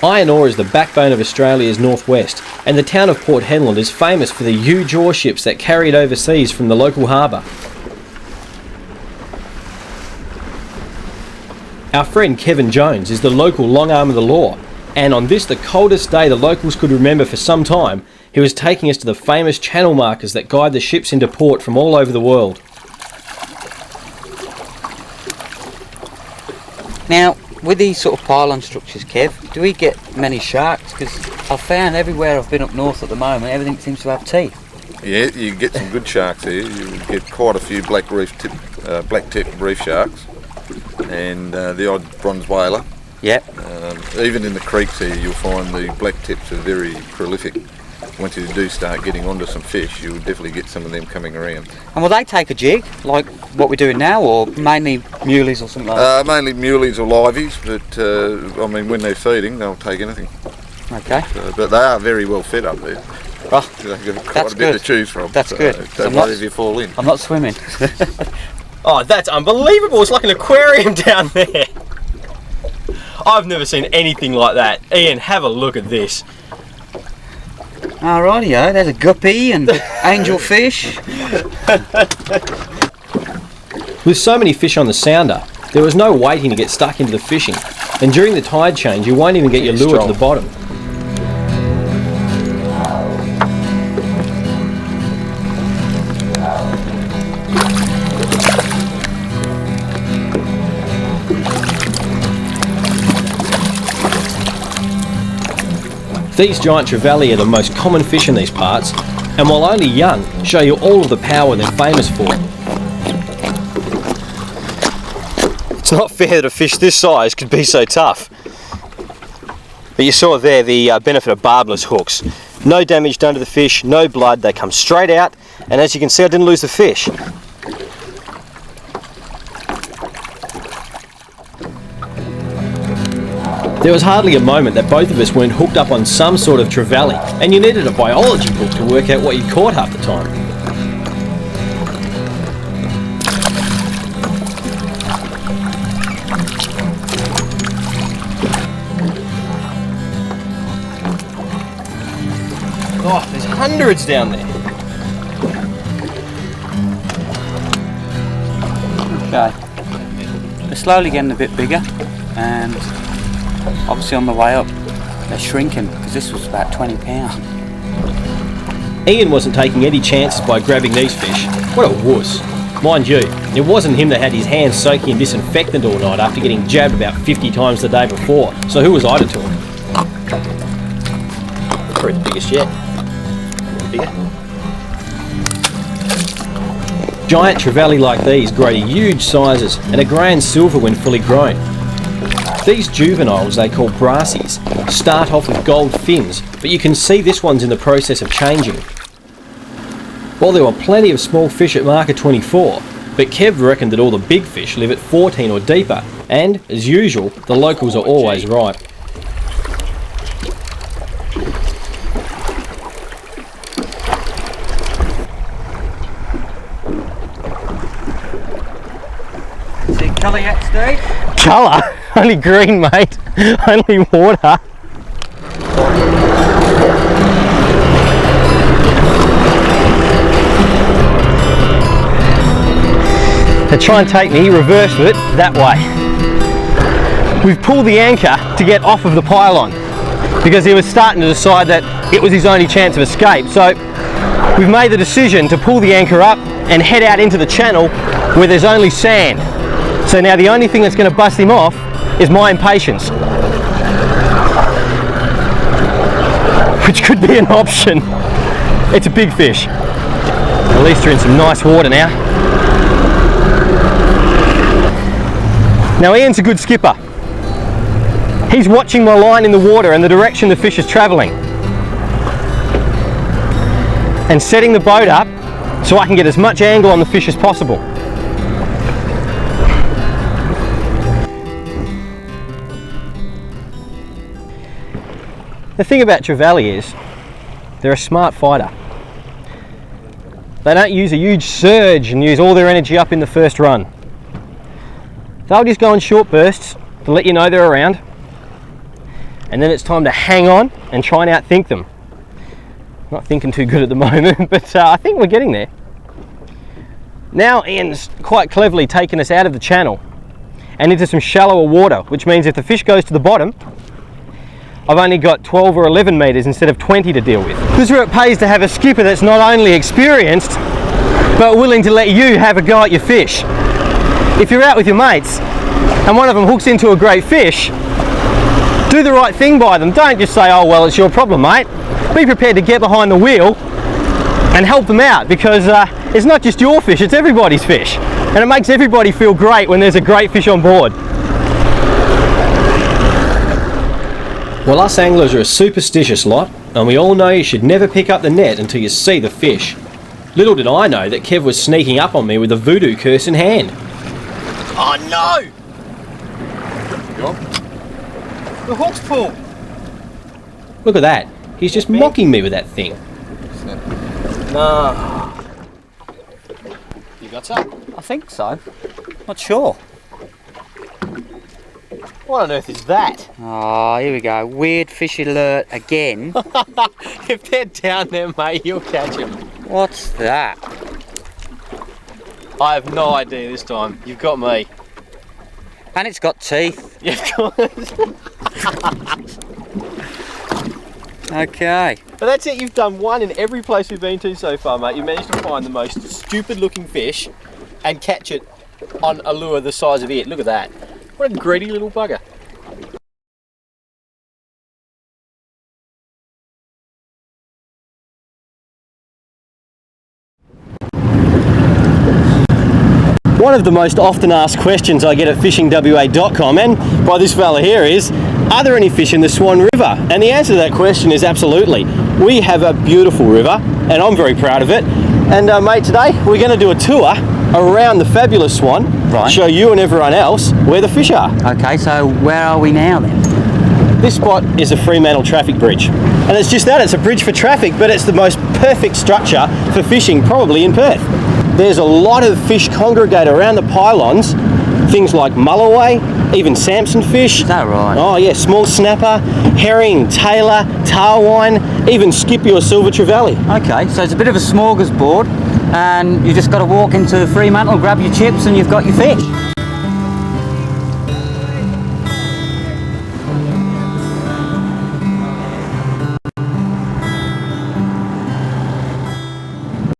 Iron ore is the backbone of Australia's northwest, and the town of Port Hedland is famous for the huge ore ships that carry it overseas from the local harbour. Our friend Kevin Jones is the local long arm of the law, and on this, the coldest day the locals could remember for some time, he was taking us to the famous channel markers that guide the ships into port from all over the world. Now, with these sort of pylon structures, Kev, do we get many sharks? Because I've found everywhere I've been up north at the moment, everything seems to have teeth. Yeah, you get some good sharks here. You get quite a few black tip reef sharks, and the odd bronze whaler. Yep. Even in the creeks here, you'll find the black tips are very prolific. Once you do start getting onto some fish, you'll definitely get some of them coming around. And will they take a jig, like what we're doing now, or mainly muleys or something like that? Mainly muleys or liveys, but I mean, when they're feeding, they'll take anything. Okay. But they are very well fed up there. Oh, They've got quite a bit to choose from. That's good. Don't worry if you fall in. I'm not swimming. Oh, that's unbelievable! It's like an aquarium down there. I've never seen anything like that. Ian, have a look at this. Alrighty-o, there's a guppy and angelfish. With so many fish on the sounder, there was no waiting to get stuck into the fishing, and during the tide change you won't even get your lure to the bottom. These giant trevally are the most common fish in these parts, and while only young, show you all of the power they're famous for. It's not fair that a fish this size could be so tough. But you saw there the benefit of barbless hooks. No damage done to the fish, no blood, they come straight out, and as you can see I didn't lose the fish. There was hardly a moment that both of us weren't hooked up on some sort of trevally, and you needed a biology book to work out what you'd caught half the time. Oh, there's hundreds down there. Okay. They're slowly getting a bit bigger, and obviously on the way up they're shrinking, because this was about 20 pounds. Ian wasn't taking any chances by grabbing these fish. What a wuss. Mind you, it wasn't him that had his hands soaking in disinfectant all night after getting jabbed about 50 times the day before, so who was I to talk? Probably the biggest yet. Bigger. Giant trevally like these grow to huge sizes and are grey and silver when fully grown. These juveniles, they call brassies, start off with gold fins, but you can see this one's in the process of changing. Well, there were plenty of small fish at marker 24, but Kev reckoned that all the big fish live at 14 or deeper, and, as usual, the locals are always right. See colour yet, Steve? Colour? Only green, mate. Only water. They try and take me, reverse it, that way. We've pulled the anchor to get off of the pylon because he was starting to decide that it was his only chance of escape. So we've made the decision to pull the anchor up and head out into the channel where there's only sand. So now the only thing that's going to bust him off is my impatience, which could be an option. It's a big fish. At least they're in some nice water now. Now Ian's a good skipper. He's watching my line in the water and the direction the fish is travelling, and setting the boat up so I can get as much angle on the fish as possible. The thing about trevally is they're a smart fighter. They don't use a huge surge and use all their energy up in the first run. They'll just go in short bursts to let you know they're around. and then it's time to hang on and try and outthink them. Not thinking too good at the moment, but I think we're getting there. Now Ian's quite cleverly taken us out of the channel and into some shallower water, which means if the fish goes to the bottom, I've only got 12 or 11 metres instead of 20 to deal with. This is where it pays to have a skipper that's not only experienced, but willing to let you have a go at your fish. If you're out with your mates and one of them hooks into a great fish, do the right thing by them. Don't just say, oh well, it's your problem, mate. Be prepared to get behind the wheel and help them out, because it's not just your fish, it's everybody's fish. And it makes everybody feel great when there's a great fish on board. Well, us anglers are a superstitious lot, and we all know you should never pick up the net until you see the fish. Little did I know that Kev was sneaking up on me with a voodoo curse in hand. Oh no! The hook's pulled. Look at that. He's just mocking me with that thing. No. You got some? I think so. Not sure. What on earth is that? Oh, here we go. Weird fish alert again. If they're down there, mate, you'll catch them. What's that? I have no idea this time. You've got me. And it's got teeth. You've got Okay. But that's it, you've done one in every place we've been to so far, mate. You managed to find the most stupid looking fish and catch it on a lure the size of it. Look at that. What a greedy little bugger. One of the most often asked questions I get at fishingwa.com and by this fella here is, are there any fish in the Swan River? And the answer to that question is absolutely. We have a beautiful river and I'm very proud of it. And mate, today we're going to do a tour around the fabulous Swan, right. Show you and everyone else where the fish are. Okay, so where are we now then? This spot is a Fremantle traffic bridge. And it's just that, it's a bridge for traffic, but it's the most perfect structure for fishing probably in Perth. There's a lot of fish congregate around the pylons, things like mulloway, even Samson fish. Is that right? Oh yeah, small snapper, herring, tailor, tarwine, even skippy or silver trevally. Okay, so it's a bit of a smorgasbord and you just got to walk into Fremantle, grab your chips and you've got your fish.